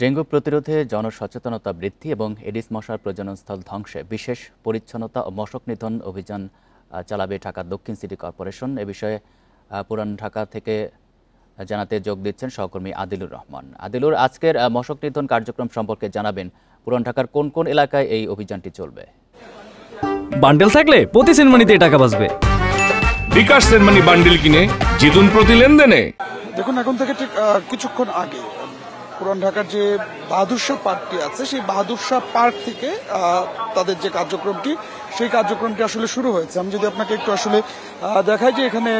Dengue প্রতিরোধে জনসচেতনতা বৃদ্ধি এবং এডিস মশার প্রজননস্থল ধ্বংসে বিশেষ পরিচ্ছন্নতা ও মশক নিধন অভিযান চালাবে ঢাকা দক্ষিণ সিটি কর্পোরেশন। এ বিষয়ে পুরান ঢাকা থেকে জানাতে যোগ দিচ্ছেন সহকর্মী আদিলুর রহমান। আদিলুর, আজকের মশক নিধন কার্যক্রম সম্পর্কে জানাবেন। পুরান ঢাকার কোন কোন এলাকায় এই অভিযানটি চলবে? বান্ডেল থাকলে প্রতি সেনমানিতে টাকা বাঁচবে। বিকাশ সেনমানি বান্ডেল কিনে জিতুন প্রতি লেনদেনে। দেখুন, এখন থেকে ঠিক কিছুক্ষণ আগে পুরান ঢাকার যে বাহাদুর শাহ পার্কটি আছে, সেই বাহাদুর শাহ পার্ক থেকে তাদের যে কার্যক্রমটি, সেই কার্যক্রমটি আসলে শুরু হয়েছে। আমি যদি আপনাকে একটু আসলে দেখাই যে এখানে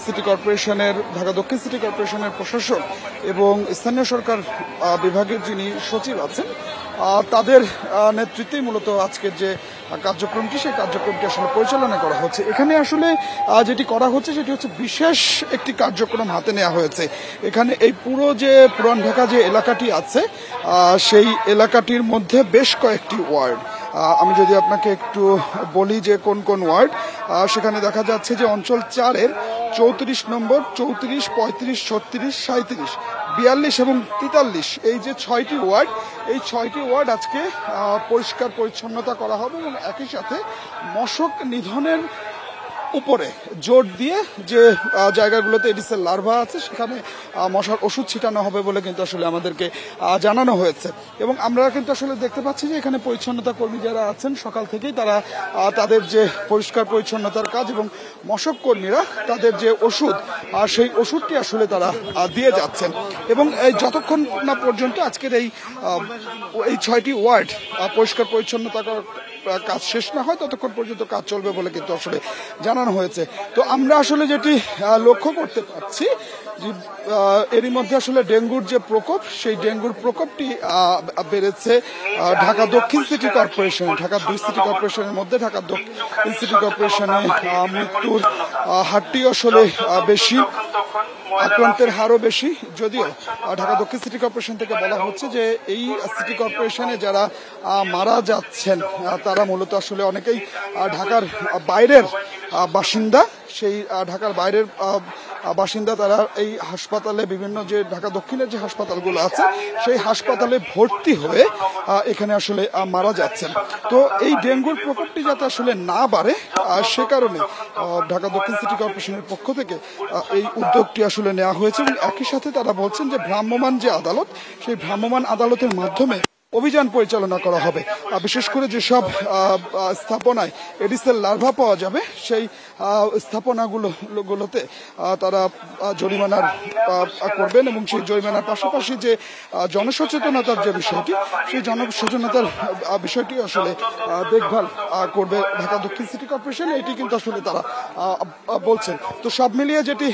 সিটি কর্পোরেশনের, ঢাকা দক্ষিণ সিটি কর্পোরেশনের প্রশাসক এবং স্থানীয় সরকার বিভাগের যিনি সচিব আছেন, তাদের নেতৃত্বেই মূলত আজকের যে কার্যক্রমটি, সেই কার্যক্রমটি আসলে পরিচালনা করা হচ্ছে। এখানে আসলে যেটি করা হচ্ছে সেটি হচ্ছে বিশেষ একটি কার্যক্রম হাতে নেওয়া হয়েছে। এখানে এই পুরো যে পুরান ঢাকা যে এলাকাটি আছে, সেই এলাকাটির মধ্যে বেশ কয়েকটি ওয়ার্ড, আমি যদি আপনাকে একটু বলি যে কোন কোন ওয়ার্ড, সেখানে দেখা যাচ্ছে যে অঞ্চল 4-এর 34 নম্বর, 34, 35, 36, 37, 42 এবং 43, এই যে 6টি ওয়ার্ড, এই 6টি ওয়ার্ড আজকে পরিষ্কার পরিচ্ছন্নতা করা হবে এবং একই সাথে মশক নিধনের উপরে জোর দিয়ে যে জায়গাগুলোতে এডিসের লার্ভা আছে, সেখানে মশার ওষুধ ছিটানো হবে বলে কিন্তু আসলে আমাদেরকে জানানো হয়েছে। এবং আমরা কিন্তু আসলে দেখতে পাচ্ছি যে এখানে পরিচ্ছন্নতা কর্মী যারা আছেন, সকাল থেকেই তারা তাদের যে পরিষ্কার পরিচ্ছন্নতার কাজ এবং মশক কর্মীরা তাদের যে ওষুধ, সেই ওষুধটি আসলে তারা দিয়ে যাচ্ছেন। এবং এই যতক্ষণ না পর্যন্ত আজকের এই 6টি ওয়ার্ড পরিষ্কার পরিচ্ছন্নতা কাজ শেষ না হয়, ততক্ষণ পর্যন্ত কাজ চলবে বলে কিন্তু আসলে জানানো হয়েছে। তো আমরা আসলে যেটি লক্ষ্য করতে পারছি যে এরই মধ্যে আসলে ডেঙ্গুর যে প্রকোপ, সেই ডেঙ্গুর প্রকোপটি বেড়েছে ঢাকা দক্ষিণ সিটি কর্পোরেশন, ঢাকা 2 সিটি কর্পোরেশনের মধ্যে ঢাকা দক্ষিণ সিটি কর্পোরেশনে মৃত্যুর হারটি আসলে বেশি, আক্রান্তের হারও বেশি। যদিও ঢাকা দক্ষিণ সিটি কর্পোরেশন থেকে বলা হচ্ছে যে এই সিটি কর্পোরেশনে যারা মারা যাচ্ছেন তারা মূলত আসলে অনেকেই ঢাকার বাইরের বাসিন্দা। সেই ঢাকার বাইরের বাসিন্দা তারা এই হাসপাতালে, বিভিন্ন যে ঢাকা দক্ষিণের যে হাসপাতালগুলো আছে, সেই হাসপাতালে ভর্তি হয়ে এখানে আসলে মারা যাচ্ছেন। তো এই ডেঙ্গুর প্রকোপটি যাতে আসলে না বাড়ে, সে কারণে ঢাকা দক্ষিণ সিটি কর্পোরেশনের পক্ষ থেকে এই উদ্যোগটি আসলে নেওয়া হয়েছে। এবং একই সাথে তারা বলছেন যে ভ্রাম্যমাণ যে আদালত, সেই ভ্রাম্যমাণ আদালতের মাধ্যমে অভিযান পরিচালনা করা হবে। বিশেষ করে যেসব স্থাপনায় এডিসের লার্ভা পাওয়া যাবে, সেই স্থাপনাগুলোতে তারা জরিমানার করবেন এবং সেই জরিমানার পাশাপাশি যে জনসচেতনতার যে বিষয়টি, সেই জনসচেতনতার বিষয়টি আসলে দেখভাল করবে ঢাকা দক্ষিণ সিটি কর্পোরেশন, এটি কিন্তু আসলে তারা বলছেন। তো সব মিলিয়ে যেটি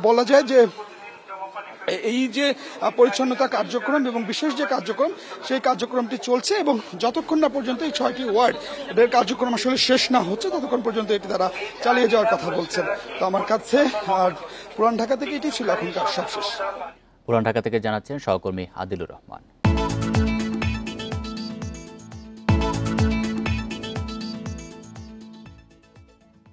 বলা যায় যে এই যে পরিচ্ছন্নতা কার্যক্রম এবং বিশেষ যে কার্যক্রম, সেই কার্যক্রমটি চলছে এবং যতক্ষণ না পর্যন্ত এই 6টি ওয়ার্ড এদের কার্যক্রম আসলে শেষ না হচ্ছে, ততক্ষণ পর্যন্ত এটি তারা চালিয়ে যাওয়ার কথা বলছেন। তো আমার কাছে পুরান ঢাকা থেকে এটি ছিল এখনকার সবশেষ। পুরান ঢাকা থেকে জানাচ্ছেন সহকর্মী আদিলুর রহমান।